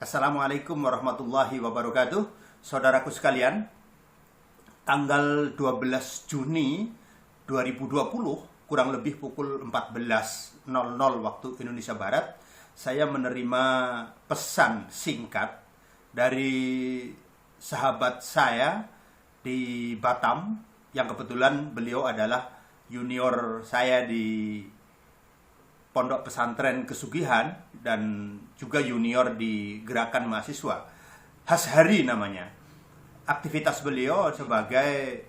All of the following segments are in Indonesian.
Assalamualaikum warahmatullahi wabarakatuh. Saudaraku sekalian, tanggal 12 Juni 2020, kurang lebih pukul 14.00 waktu Indonesia Barat, saya menerima pesan singkat dari sahabat saya di Batam, yang kebetulan beliau adalah junior saya di Pondok Pesantren Kesugihan dan juga junior di Gerakan Mahasiswa. Hashari namanya. Aktivitas beliau sebagai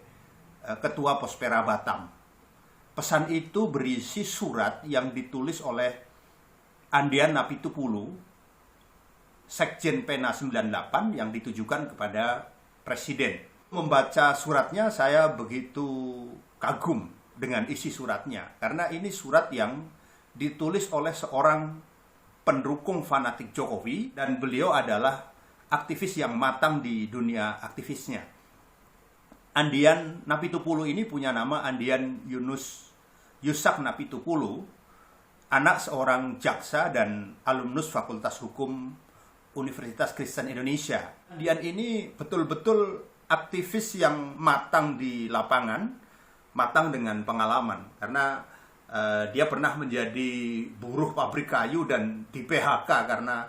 Ketua Pospera Batam. Pesan itu berisi surat yang ditulis oleh Andian Napitupulu, Sekjen Pena 98, yang ditujukan kepada Presiden. Membaca suratnya saya begitu kagum dengan isi suratnya, karena ini surat yang ditulis oleh seorang pendukung fanatik Jokowi, dan beliau adalah aktivis yang matang di dunia aktivisnya. Andian Napitupulu ini punya nama Andian Yusak Napitupulu, anak seorang jaksa dan alumnus Fakultas Hukum Universitas Kristen Indonesia. Andian ini betul-betul aktivis yang matang di lapangan, matang dengan pengalaman, karena dia pernah menjadi buruh pabrik kayu dan di PHK karena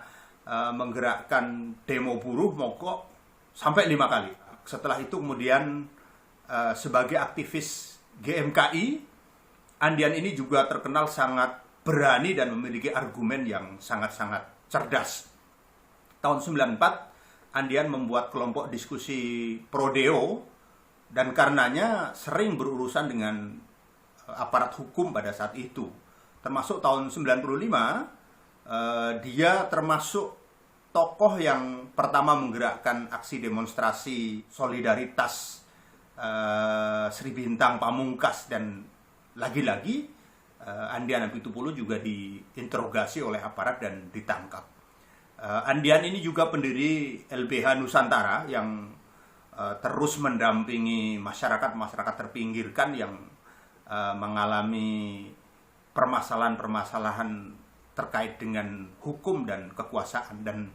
menggerakkan demo buruh mogok sampai 5 kali. Setelah itu kemudian sebagai aktivis GMKI, Andian ini juga terkenal sangat berani dan memiliki argumen yang sangat-sangat cerdas. Tahun 94, Andian membuat kelompok diskusi Prodeo, dan karenanya sering berurusan dengan aparat hukum pada saat itu. Termasuk tahun 95, dia termasuk tokoh yang pertama menggerakkan aksi demonstrasi solidaritas Sri Bintang Pamungkas, dan lagi-lagi Andian Napitupulu juga diinterogasi oleh aparat dan ditangkap. Andian ini juga pendiri LBH Nusantara yang terus mendampingi masyarakat terpinggirkan yang mengalami permasalahan-permasalahan terkait dengan hukum dan kekuasaan. Dan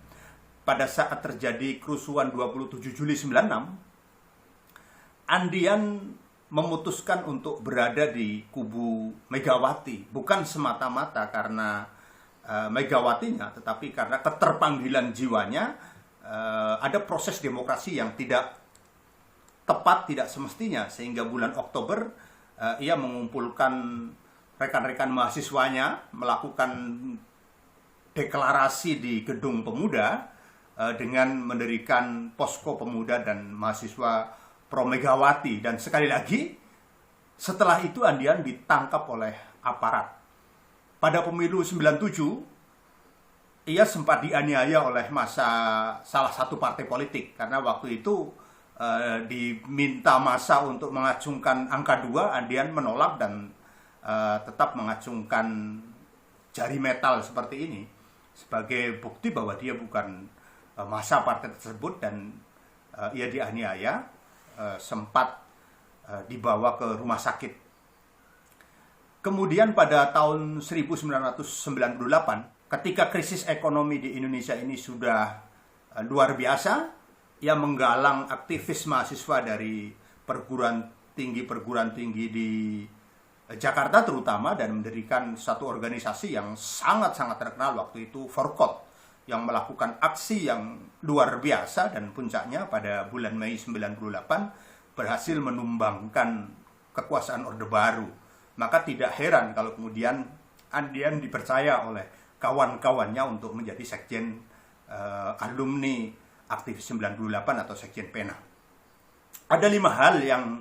pada saat terjadi kerusuhan 27 Juli 96, Andian memutuskan untuk berada di kubu Megawati, bukan semata-mata karena Megawatinya, tetapi karena keterpanggilan jiwanya. Ada proses demokrasi yang tidak tepat, tidak semestinya, sehingga bulan Oktober ia mengumpulkan rekan-rekan mahasiswanya, melakukan deklarasi di Gedung Pemuda dengan mendirikan posko pemuda dan mahasiswa pro Megawati. Dan sekali lagi, setelah itu Andian ditangkap oleh aparat. Pada pemilu 97, ia sempat dianiaya oleh salah satu partai politik, karena waktu itu diminta massa untuk mengacungkan angka 2, Andian menolak dan tetap mengacungkan jari metal seperti ini sebagai bukti bahwa dia bukan massa partai tersebut, dan ia dianiaya, sempat dibawa ke rumah sakit. Kemudian pada tahun 1998, ketika krisis ekonomi di Indonesia ini sudah luar biasa, ia menggalang aktivis mahasiswa dari perguruan tinggi di Jakarta terutama, dan mendirikan satu organisasi yang sangat-sangat terkenal waktu itu, Forkot, yang melakukan aksi yang luar biasa, dan puncaknya pada bulan Mei 98 berhasil menumbangkan kekuasaan Orde Baru. Maka tidak heran kalau kemudian Andian dipercaya oleh kawan-kawannya untuk menjadi sekjen alumni aktivis 98 atau Sekjen Pena. Ada 5 hal yang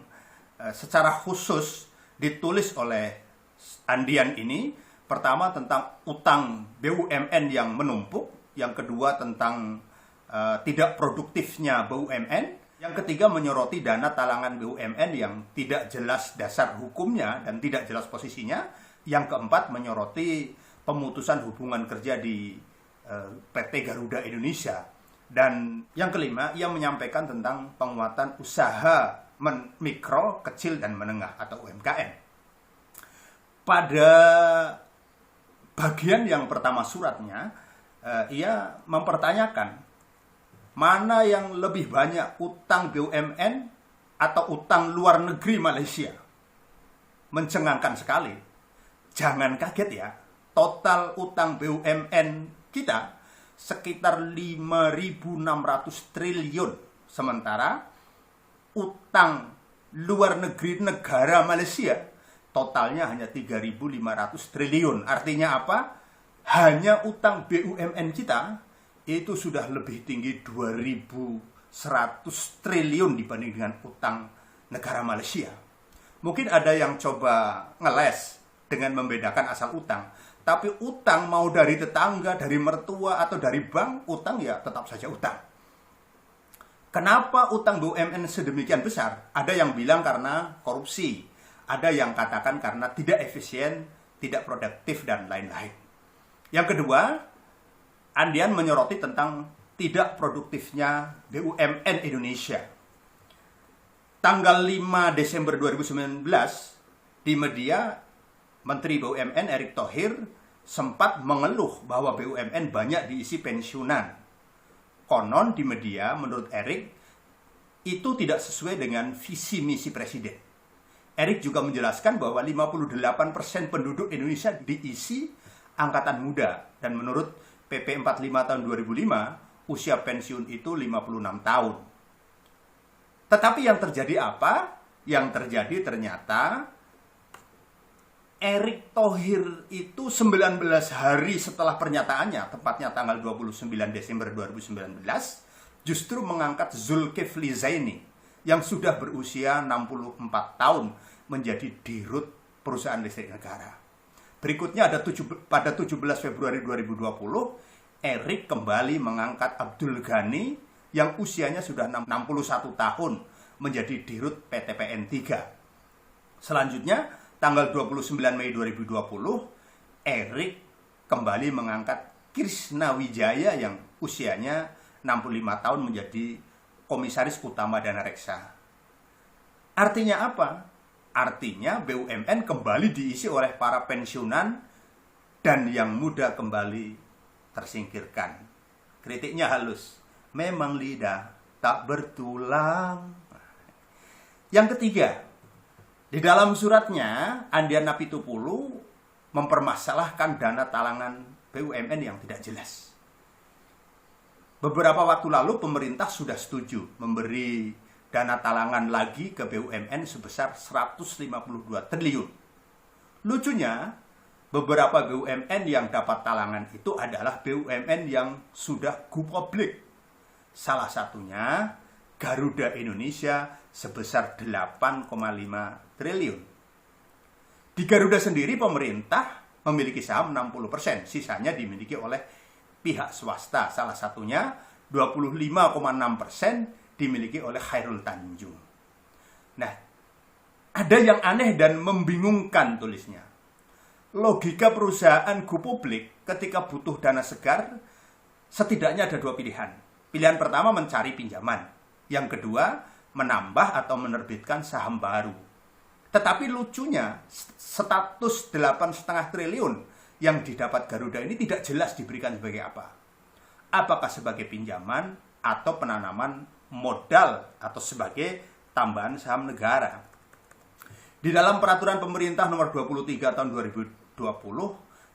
secara khusus ditulis oleh Andian ini. Pertama, tentang utang BUMN yang menumpuk. Yang kedua, tentang tidak produktifnya BUMN. Yang ketiga, menyoroti dana talangan BUMN yang tidak jelas dasar hukumnya dan tidak jelas posisinya. Yang keempat, menyoroti pemutusan hubungan kerja di PT Garuda Indonesia. Dan yang kelima, ia menyampaikan tentang penguatan usaha mikro, kecil, dan menengah atau UMKM. Pada bagian yang pertama suratnya, ia mempertanyakan mana yang lebih banyak, utang BUMN atau utang luar negeri Malaysia. Mencengangkan sekali. Jangan kaget ya, total utang BUMN kita sekitar 5.600 triliun. Sementara utang luar negeri negara Malaysia totalnya hanya 3.500 triliun. Artinya apa? Hanya utang BUMN kita itu sudah lebih tinggi 2.100 triliun dibanding dengan utang negara Malaysia. Mungkin ada yang coba ngeles dengan membedakan asal utang. Tapi utang mau dari tetangga, dari mertua, atau dari bank, utang ya tetap saja utang. Kenapa utang BUMN sedemikian besar? Ada yang bilang karena korupsi. Ada yang katakan karena tidak efisien, tidak produktif, dan lain-lain. Yang kedua, Andian menyoroti tentang tidak produktifnya BUMN Indonesia. Tanggal 5 Desember 2019, di media, Menteri BUMN Erick Thohir sempat mengeluh bahwa BUMN banyak diisi pensiunan. Konon di media, menurut Erick, itu tidak sesuai dengan visi misi Presiden. Erick juga menjelaskan bahwa 58% penduduk Indonesia diisi angkatan muda. Dan menurut PP 45 tahun 2005, usia pensiun itu 56 tahun. Tetapi yang terjadi apa? Yang terjadi ternyata Erick Thohir itu 19 hari setelah pernyataannya, tepatnya tanggal 29 Desember 2019, justru mengangkat Zulkifli Zaini yang sudah berusia 64 tahun menjadi dirut perusahaan listrik negara. Berikutnya pada 17 Februari 2020, Erick kembali mengangkat Abdul Ghani yang usianya sudah 61 tahun menjadi dirut PT PN 3. Selanjutnya, tanggal 29 Mei 2020, Erick kembali mengangkat Krishna Wijaya yang usianya 65 tahun menjadi komisaris utama Dana Reksa. Artinya apa? Artinya BUMN kembali diisi oleh para pensiunan dan yang muda kembali tersingkirkan. Kritiknya halus. Memang lidah tak bertulang. Yang ketiga, di dalam suratnya, Andian Apitupulu mempermasalahkan dana talangan BUMN yang tidak jelas. Beberapa waktu lalu pemerintah sudah setuju memberi dana talangan lagi ke BUMN sebesar 152 triliun. Lucunya, beberapa BUMN yang dapat talangan itu adalah BUMN yang sudah go public. Salah satunya Garuda Indonesia sebesar 8,5 triliun. Di Garuda sendiri pemerintah memiliki saham 60%, sisanya dimiliki oleh pihak swasta. Salah satunya 25,6% dimiliki oleh Khairul Tanjung. Nah, ada yang aneh dan membingungkan tulisnya. Logika perusahaan go public ketika butuh dana segar, setidaknya ada dua pilihan. Pilihan pertama mencari pinjaman. Yang kedua, menambah atau menerbitkan saham baru. Tetapi lucunya, status 8,5 triliun yang didapat Garuda ini tidak jelas diberikan sebagai apa. Apakah sebagai pinjaman atau penanaman modal atau sebagai tambahan saham negara. Di dalam peraturan pemerintah nomor 23 tahun 2020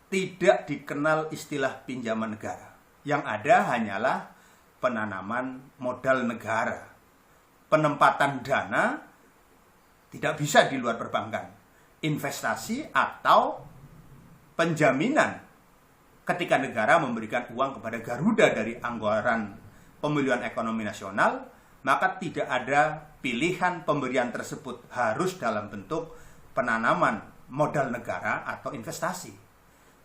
tidak dikenal istilah pinjaman negara. Yang ada hanyalah penanaman modal negara. Penempatan dana tidak bisa di luar perbankan. Investasi atau penjaminan ketika negara memberikan uang kepada Garuda dari anggaran pemulihan ekonomi nasional, maka tidak ada pilihan pemberian tersebut harus dalam bentuk penanaman modal negara atau investasi.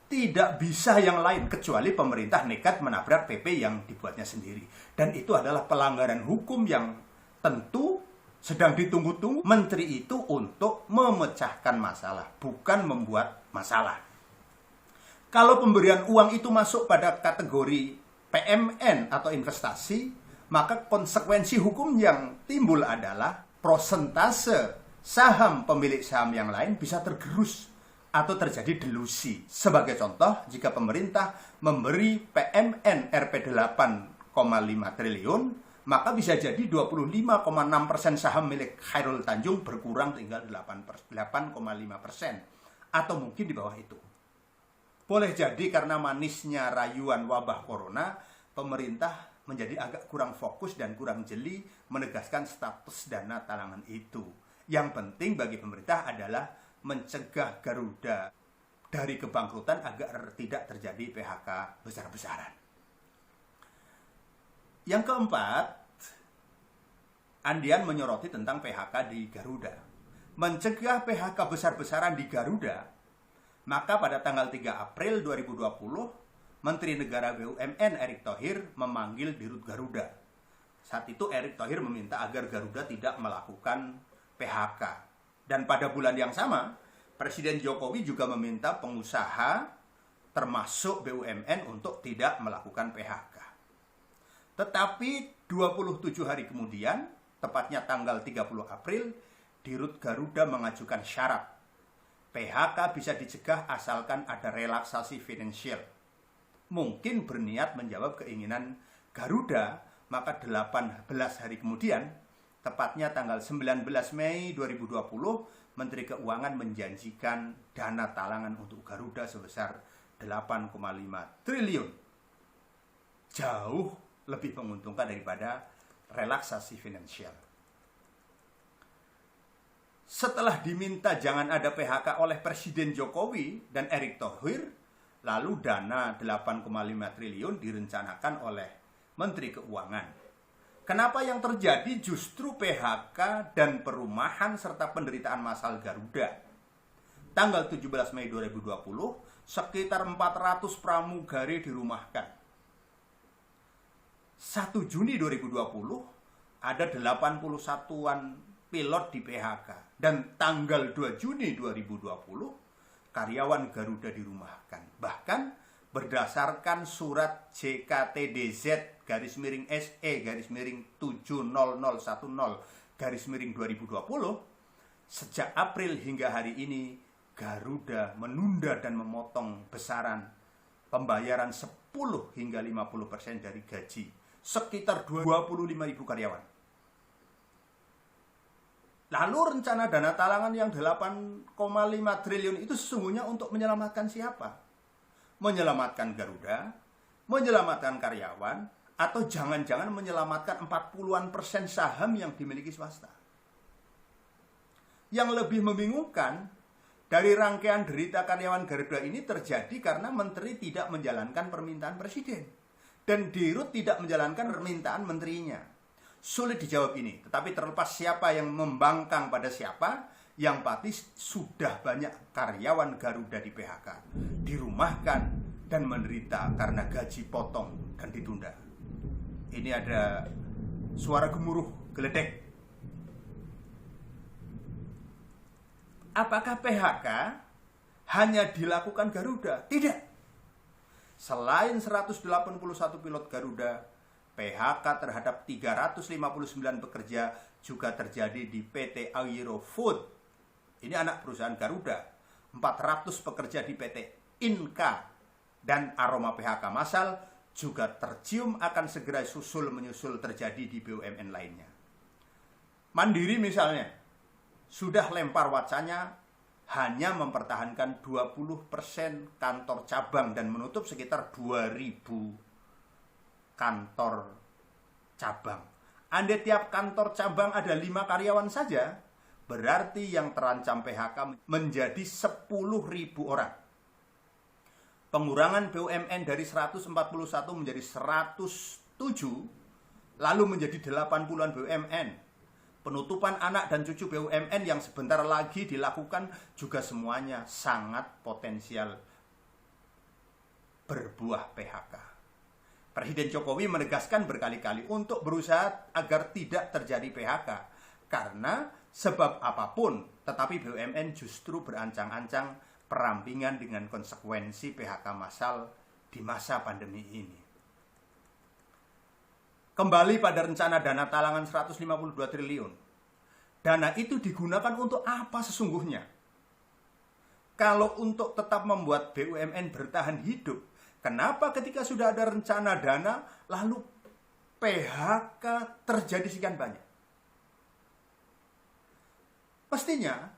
Tidak bisa yang lain kecuali pemerintah nekat menabrak PP yang dibuatnya sendiri. Dan itu adalah pelanggaran hukum yang tentu sedang ditunggu-tunggu menteri itu untuk memecahkan masalah, bukan membuat masalah. Kalau pemberian uang itu masuk pada kategori PMN atau investasi, maka konsekuensi hukum yang timbul adalah prosentase saham pemilik saham yang lain bisa tergerus atau terjadi delusi. Sebagai contoh, jika pemerintah memberi PMN Rp 8,5 triliun, maka bisa jadi 25,6% saham milik Chairul Tanjung berkurang tinggal 8,5%, atau mungkin di bawah itu. Boleh jadi karena manisnya rayuan wabah corona, pemerintah menjadi agak kurang fokus dan kurang jeli menegaskan status dana talangan itu. Yang penting bagi pemerintah adalah mencegah Garuda dari kebangkrutan agar tidak terjadi PHK besar-besaran. Yang keempat, Andian menyoroti tentang PHK di Garuda. Mencegah PHK besar-besaran di Garuda, maka pada tanggal 3 April 2020, Menteri Negara BUMN Erick Thohir memanggil Dirut Garuda. Saat itu Erick Thohir meminta agar Garuda tidak melakukan PHK. Dan pada bulan yang sama, Presiden Jokowi juga meminta pengusaha termasuk BUMN untuk tidak melakukan PHK. Tetapi 27 hari kemudian, tepatnya tanggal 30 April, Dirut Garuda mengajukan syarat. PHK bisa dicegah asalkan ada relaksasi finansial. Mungkin berniat menjawab keinginan Garuda, maka 18 hari kemudian, tepatnya tanggal 19 Mei 2020, Menteri Keuangan menjanjikan dana talangan untuk Garuda sebesar 8,5 triliun. Jauh lebih menguntungkan daripada relaksasi finansial. Setelah diminta jangan ada PHK oleh Presiden Jokowi dan Erick Thohir, lalu dana 8,5 triliun direncanakan oleh Menteri Keuangan. Kenapa yang terjadi justru PHK dan perumahan serta penderitaan massal Garuda? Tanggal 17 Mei 2020, sekitar 400 pramugari dirumahkan. 1 Juni 2020, ada 81-an pilot di PHK. Dan tanggal 2 Juni 2020, karyawan Garuda dirumahkan. Bahkan berdasarkan surat JKTDZ /7001/2020, sejak April hingga hari ini Garuda menunda dan memotong besaran pembayaran 10 hingga 50% dari gaji sekitar 25.000 karyawan. Lalu rencana dana talangan yang 8,5 triliun itu sesungguhnya untuk menyelamatkan siapa? Menyelamatkan Garuda, menyelamatkan karyawan, atau jangan-jangan menyelamatkan 40% saham yang dimiliki swasta. Yang lebih membingungkan, dari rangkaian derita karyawan Garuda ini terjadi karena menteri tidak menjalankan permintaan presiden. Dan Dirut tidak menjalankan permintaan menterinya. Sulit dijawab ini, tetapi terlepas siapa yang membangkang pada siapa, yang pasti sudah banyak karyawan Garuda di PHK, dirumahkan, dan menderita karena gaji potong dan ditunda. Ini ada suara gemuruh geledek. Apakah PHK hanya dilakukan Garuda? Tidak. Selain 181 pilot Garuda, PHK terhadap 359 pekerja juga terjadi di PT Aerofood. Ini anak perusahaan Garuda. 400 pekerja di PT Inka. Dan aroma PHK massal juga tercium akan segera menyusul terjadi di BUMN lainnya. Mandiri misalnya, sudah lempar wacana hanya mempertahankan 20% kantor cabang dan menutup sekitar 2.000 kantor cabang. Andai tiap kantor cabang ada 5 karyawan saja, berarti yang terancam PHK menjadi 10.000 orang. Pengurangan BUMN dari 141 menjadi 107, lalu menjadi 80-an BUMN. Penutupan anak dan cucu BUMN yang sebentar lagi dilakukan juga semuanya sangat potensial berbuah PHK. Presiden Jokowi menegaskan berkali-kali untuk berusaha agar tidak terjadi PHK. Karena sebab apapun, tetapi BUMN justru berancang-ancang perampingan dengan konsekuensi PHK massal di masa pandemi ini. Kembali pada rencana dana talangan 152 triliun. Dana itu digunakan untuk apa sesungguhnya? Kalau untuk tetap membuat BUMN bertahan hidup, kenapa ketika sudah ada rencana dana, lalu PHK terjadi sekian banyak? Mestinya,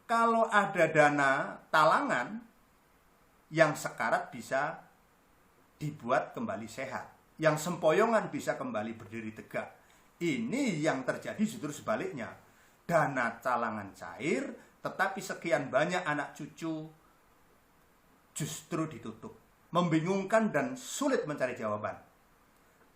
kalau ada dana talangan yang sekarat bisa dibuat kembali sehat, yang sempoyongan bisa kembali berdiri tegak. Ini yang terjadi justru sebaliknya. Dana talangan cair, tetapi sekian banyak anak cucu justru ditutup. Membingungkan dan sulit mencari jawaban.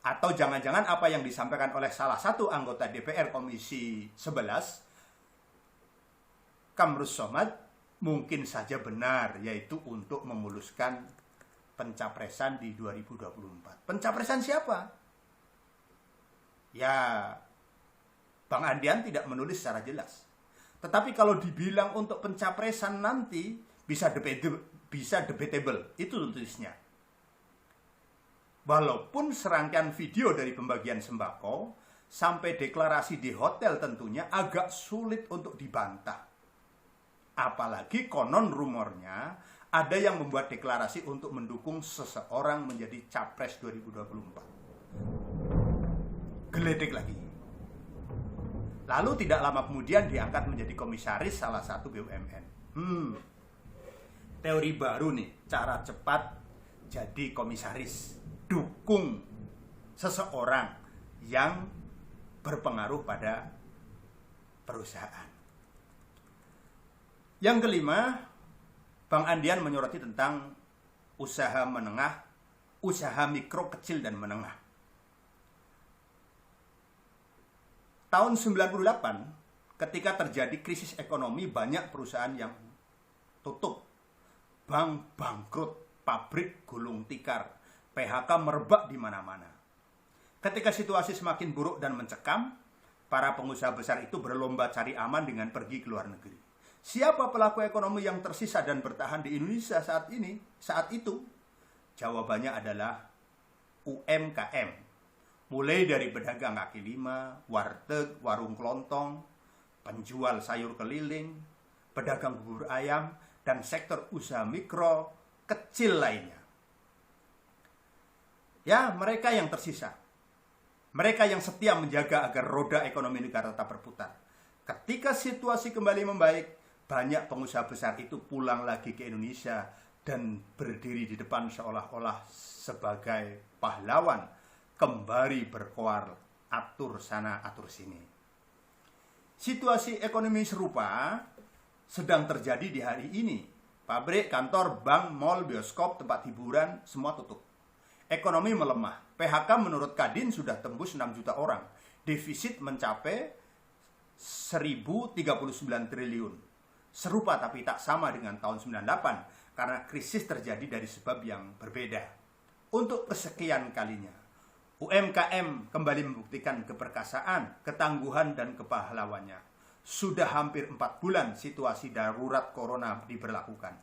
Atau jangan-jangan apa yang disampaikan oleh salah satu anggota DPR Komisi 11, Kamrus Somad, mungkin saja benar, yaitu untuk memuluskan pencapresan di 2024. Pencapresan siapa? Ya, Bang Andian tidak menulis secara jelas. Tetapi kalau dibilang untuk pencapresan nanti bisa debatable, itu tulisnya. Walaupun serangkaian video dari pembagian sembako sampai deklarasi di hotel tentunya agak sulit untuk dibantah. Apalagi konon rumornya ada yang membuat deklarasi untuk mendukung seseorang menjadi capres 2024. Geledek lagi. Lalu tidak lama kemudian diangkat menjadi komisaris salah satu BUMN. Teori baru nih, cara cepat jadi komisaris. Dukung seseorang yang berpengaruh pada perusahaan. Yang kelima, Bang Andian menyoroti tentang usaha menengah, usaha mikro, kecil, dan menengah. Tahun 98, ketika terjadi krisis ekonomi, banyak perusahaan yang tutup. Bank bangkrut, pabrik gulung tikar, PHK merebak di mana-mana. Ketika situasi semakin buruk dan mencekam, para pengusaha besar itu berlomba cari aman dengan pergi ke luar negeri. Siapa pelaku ekonomi yang tersisa dan bertahan di Indonesia saat itu? Jawabannya adalah UMKM. Mulai dari pedagang kaki lima, warteg, warung kelontong, penjual sayur keliling, pedagang bubur ayam, dan sektor usaha mikro kecil lainnya. Ya, mereka yang tersisa. Mereka yang setia menjaga agar roda ekonomi negara tetap berputar. Ketika situasi kembali membaik, banyak pengusaha besar itu pulang lagi ke Indonesia dan berdiri di depan seolah-olah sebagai pahlawan, kembali berkoar, atur sana, atur sini. Situasi ekonomi serupa sedang terjadi di hari ini. Pabrik, kantor, bank, mal, bioskop, tempat hiburan, semua tutup. Ekonomi melemah. PHK menurut Kadin sudah tembus 6 juta orang. Defisit mencapai 1.039 triliun. Serupa tapi tak sama dengan tahun 98 karena krisis terjadi dari sebab yang berbeda. Untuk kesekian kalinya, UMKM kembali membuktikan keperkasaan, ketangguhan, dan kepahlawannya. Sudah hampir 4 bulan situasi darurat corona diberlakukan.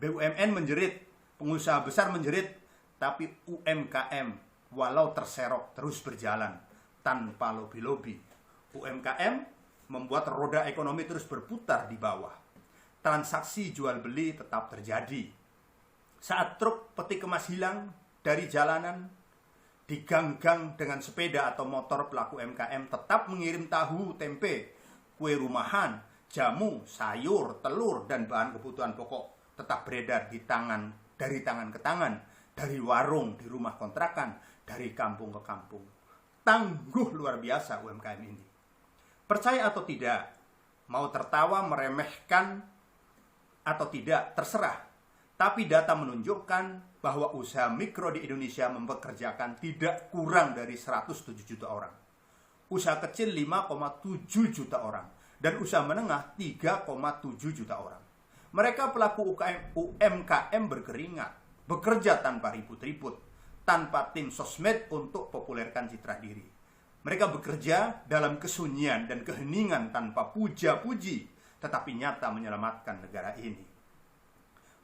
BUMN menjerit, pengusaha besar menjerit, tapi UMKM walau terserok terus berjalan tanpa lobi-lobi. UMKM membuat roda ekonomi terus berputar di bawah. Transaksi jual beli tetap terjadi. Saat truk peti kemas hilang dari jalanan, di gang-gang dengan sepeda atau motor pelaku UMKM tetap mengirim tahu, tempe, kue rumahan, jamu, sayur, telur, dan bahan kebutuhan pokok tetap beredar dari tangan ke tangan, dari warung, di rumah kontrakan, dari kampung ke kampung. Tangguh luar biasa UMKM ini. Percaya atau tidak, mau tertawa, meremehkan, atau tidak, terserah. Tapi data menunjukkan bahwa usaha mikro di Indonesia mempekerjakan tidak kurang dari 107 juta orang. Usaha kecil 5,7 juta orang. Dan usaha menengah 3,7 juta orang. Mereka pelaku UMKM berkeringat, bekerja tanpa ribut-ribut, tanpa tim sosmed untuk populerkan citra diri. Mereka bekerja dalam kesunyian dan keheningan tanpa puja-puji, tetapi nyata menyelamatkan negara ini.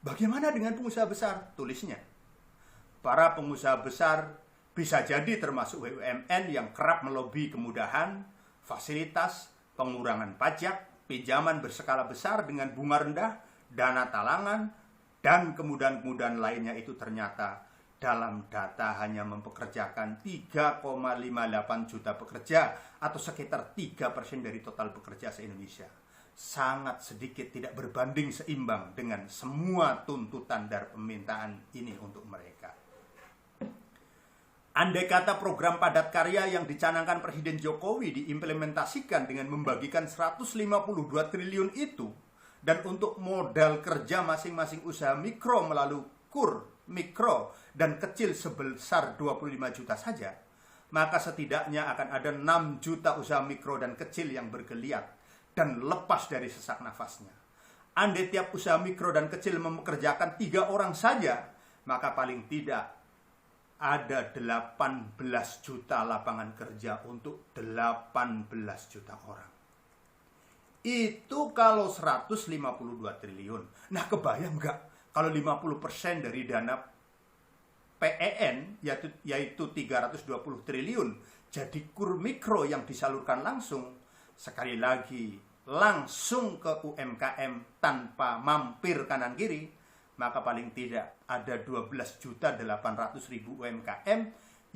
Bagaimana dengan pengusaha besar? Tulisnya. Para pengusaha besar bisa jadi termasuk BUMN yang kerap melobi kemudahan, fasilitas, pengurangan pajak, pinjaman berskala besar dengan bunga rendah, dana talangan, dan kemudahan-kemudahan lainnya itu ternyata dalam data hanya mempekerjakan 3,58 juta pekerja atau sekitar 3% dari total pekerja se-Indonesia. Sangat sedikit, tidak berbanding seimbang dengan semua tuntutan dan permintaan ini untuk mereka. Andai kata program padat karya yang dicanangkan Presiden Jokowi diimplementasikan dengan membagikan 152 triliun itu, dan untuk modal kerja masing-masing usaha mikro melalui KUR, mikro, dan kecil sebesar 25 juta saja, maka setidaknya akan ada 6 juta usaha mikro dan kecil yang bergeliat dan lepas dari sesak nafasnya. Andai tiap usaha mikro dan kecil mempekerjakan 3 orang saja, maka paling tidak ada 18 juta lapangan kerja untuk 18 juta orang. Itu kalau 152 triliun. Nah, kebayang nggak kalau 50% dari dana PEN, yaitu 320 triliun, jadi KUR mikro yang disalurkan langsung, sekali lagi, langsung ke UMKM tanpa mampir kanan kiri, maka paling tidak ada 12.800.000 UMKM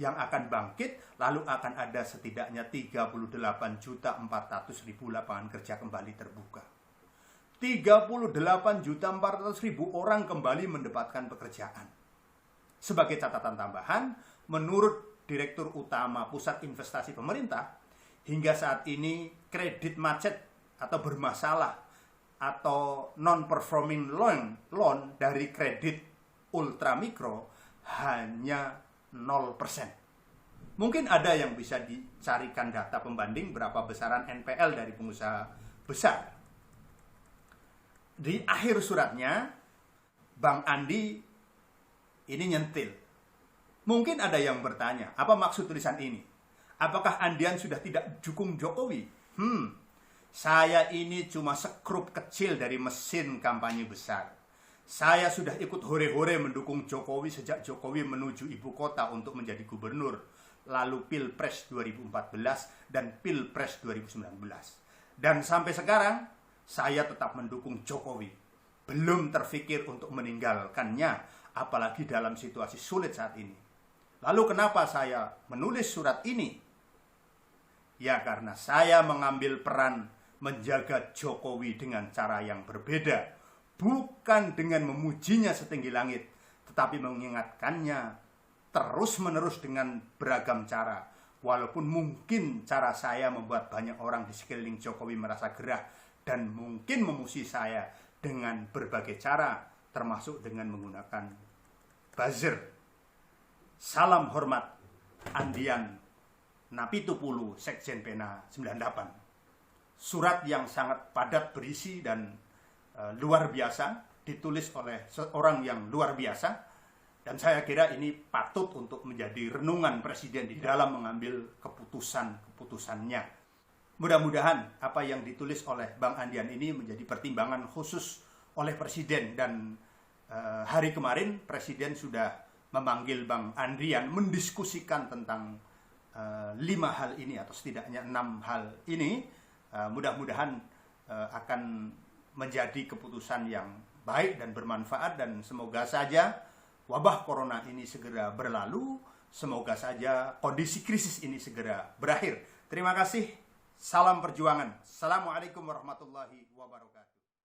yang akan bangkit, lalu akan ada setidaknya 38.400.000 lapangan kerja kembali terbuka. 38.400.000 orang kembali mendapatkan pekerjaan. Sebagai catatan tambahan, menurut Direktur Utama Pusat Investasi Pemerintah, hingga saat ini kredit macet atau bermasalah atau non-performing loan dari kredit ultramikro hanya 0%. Mungkin ada yang bisa dicarikan data pembanding berapa besaran NPL dari pengusaha besar. Di akhir suratnya, Bang Andi ini nyentil. Mungkin ada yang bertanya, apa maksud tulisan ini? Apakah Andian sudah tidak dukung Jokowi? Saya ini cuma sekrup kecil dari mesin kampanye besar. Saya sudah ikut hore-hore mendukung Jokowi sejak Jokowi menuju ibu kota untuk menjadi gubernur, lalu Pilpres 2014 dan Pilpres 2019. Dan sampai sekarang, saya tetap mendukung Jokowi. Belum terfikir untuk meninggalkannya, apalagi dalam situasi sulit saat ini. Lalu kenapa saya menulis surat ini? Ya, karena saya mengambil peran menjaga Jokowi dengan cara yang berbeda, bukan dengan memujinya setinggi langit, tetapi mengingatkannya terus-menerus dengan beragam cara. Walaupun mungkin cara saya membuat banyak orang di sekeliling Jokowi merasa gerah dan mungkin memuji saya dengan berbagai cara, termasuk dengan menggunakan buzzer. Salam hormat, Andian Napitupulu, Sekjen Pena 98. Surat yang sangat padat berisi dan luar biasa, ditulis oleh seorang yang luar biasa, dan saya kira ini patut untuk menjadi renungan Presiden di dalam mengambil keputusannya. Mudah-mudahan apa yang ditulis oleh Bang Andian ini menjadi pertimbangan khusus oleh Presiden, dan hari kemarin Presiden sudah memanggil Bang Andian mendiskusikan tentang 5 hal ini atau setidaknya 6 hal ini. Mudah-mudahan akan menjadi keputusan yang baik dan bermanfaat, dan semoga saja wabah corona ini segera berlalu, semoga saja kondisi krisis ini segera berakhir. Terima kasih, salam perjuangan. Assalamualaikum warahmatullahi wabarakatuh.